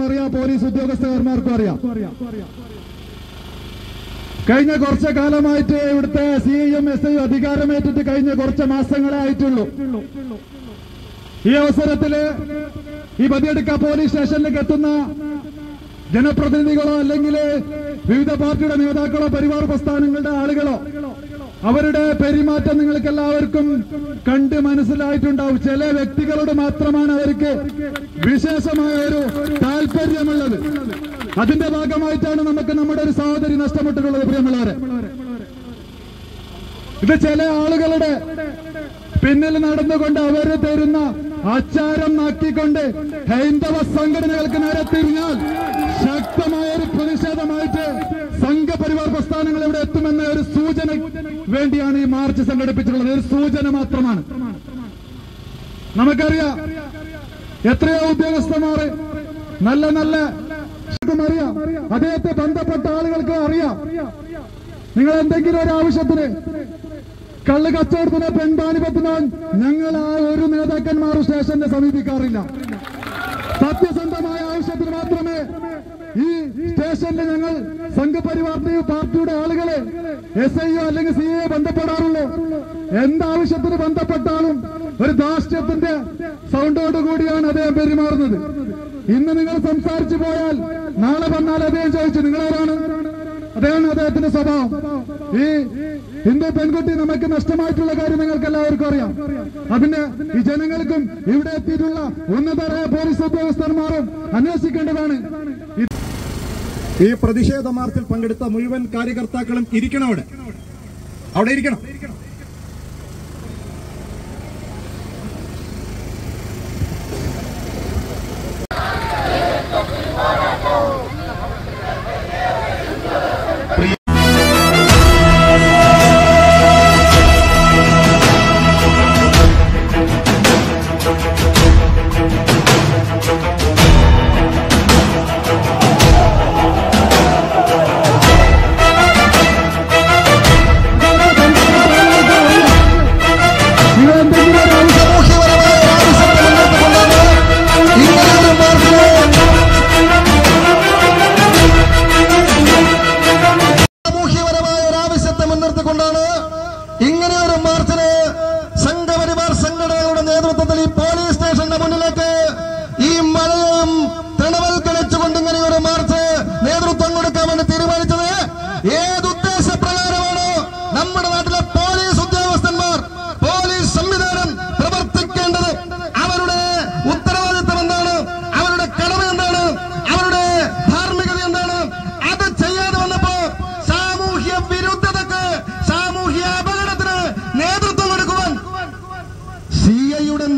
അറിയാം, പോലീസ് ഉദ്യോഗസ്ഥന്മാർക്കും അറിയാം. കഴിഞ്ഞ കുറച്ച് കാലമായിട്ട് ഇവിടുത്തെ സിഐയും SIയും അധികാരമേറ്റിട്ട് കഴിഞ്ഞ കുറച്ച് മാസങ്ങളെ ആയിട്ടുള്ളൂ. ഈ അവസരത്തില് ഈ ബദിയടുക്ക പോലീസ് സ്റ്റേഷനിലേക്ക് എത്തുന്ന ജനപ്രതിനിധികളോ അല്ലെങ്കിൽ വിവിധ പാർട്ടിയുടെ നേതാക്കളോ പരിവാർ പ്രസ്ഥാനങ്ങളുടെ ആളുകളോ അവരുടെ പെരുമാറ്റം നിങ്ങൾക്ക് എല്ലാവർക്കും കണ്ട് മനസ്സിലായിട്ടുണ്ടാവും. ചില വ്യക്തികളോട് മാത്രമാണ് അവർക്ക് വിശേഷമായ ഒരു താല്പര്യമുള്ളത്. അതിന്റെ ഭാഗമായിട്ടാണ് നമുക്ക് നമ്മുടെ ഒരു സഹോദരി നഷ്ടപ്പെട്ടിട്ടുള്ളത്. പ്രിയമുള്ളവരെ, ഇത് ചില ആളുകളുടെ പിന്നിൽ നടന്നുകൊണ്ട് അവര് തരുന്ന ആചാരം നാക്കിക്കൊണ്ട് ഹൈന്ദവ സംഘടനകൾക്ക് നേരെ തിരിഞ്ഞാൽ ശക്തമായ ഒരു പ്രതിഷേധമായിട്ട് സംഘപരിവാർ പ്രസ്ഥാനങ്ങൾ ഇവിടെ എത്തുമെന്ന ഒരു സൂചന വേണ്ടിയാണ് ഈ മാർച്ച് സംഘടിപ്പിച്ചിട്ടുള്ളത്. ഒരു സൂചന മാത്രമാണ്. നമുക്കറിയാം, എത്രയോ ഉദ്യോഗസ്ഥന്മാർ നല്ല അറിയാം, അദ്ദേഹത്തെ ബന്ധപ്പെട്ട ആളുകൾക്ക് അറിയാം. നിങ്ങൾ എന്തെങ്കിലും ഒരു ആവശ്യത്തിന് കള്ള് കച്ചവടത്തിന് പെൺപാനിപത്തിന് ഞങ്ങൾ ആ ഒരു നേതാക്കന്മാർ സ്റ്റേഷനെ സമീപിക്കാറില്ല. സത്യസന്ധമായ ആവശ്യത്തിന് മാത്രമേ ഈ സ്റ്റേഷനിൽ ഞങ്ങൾ സംഘപരിവാറിന്റെയോ പാർട്ടിയുടെ ആളുകളെ SIയോ അല്ലെങ്കിൽ CIയോ ബന്ധപ്പെടാറുള്ളൂ. എന്താവശ്യത്തിന് ബന്ധപ്പെട്ടാലും ഒരു ധാർഷ്ട്യത്തിന്റെ സൗണ്ടോടുകൂടിയാണ് അദ്ദേഹം പെരുമാറുന്നത്. ഇന്ന് നിങ്ങൾ സംസാരിച്ചു പോയാൽ നാളെ വന്നാൽ അദ്ദേഹം ചോദിച്ചു നിങ്ങളാരാണ്. അതാണ് അദ്ദേഹത്തിന്റെ സ്വഭാവം. ഈ ഹിന്ദു പെൺകുട്ടി നമുക്ക് നഷ്ടമായിട്ടുള്ള കാര്യം നിങ്ങൾക്ക് എല്ലാവർക്കും അറിയാം. അതിന് ഈ ജനങ്ങൾക്കും ഇവിടെ എത്തിയിട്ടുള്ള ഉന്നതരായ പോലീസ് ഉദ്യോഗസ്ഥന്മാരും അന്വേഷിക്കേണ്ടതാണ്. ഈ പ്രതിഷേധ മാർച്ചിൽ പങ്കെടുത്ത മുഴുവൻ കാര്യകർത്താക്കളും ഇരിക്കണം, അവിടെ ഇരിക്കണം.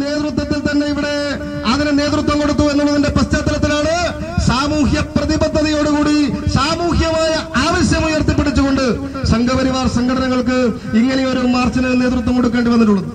നേതൃത്വത്തിൽ തന്നെ ഇവിടെ അതിന് നേതൃത്വം കൊടുത്തു എന്നുള്ളതിന്റെ പശ്ചാത്തലത്തിലാണ് സാമൂഹ്യ പ്രതിബദ്ധതയോടുകൂടി സാമൂഹ്യമായ ആവശ്യം ഉയർത്തിപ്പിടിച്ചുകൊണ്ട് സംഘപരിവാർ സംഘടനകൾക്ക് ഇങ്ങനെയൊരു മാർച്ചിന് നേതൃത്വം കൊടുക്കേണ്ടി വന്നിട്ടുള്ളത്.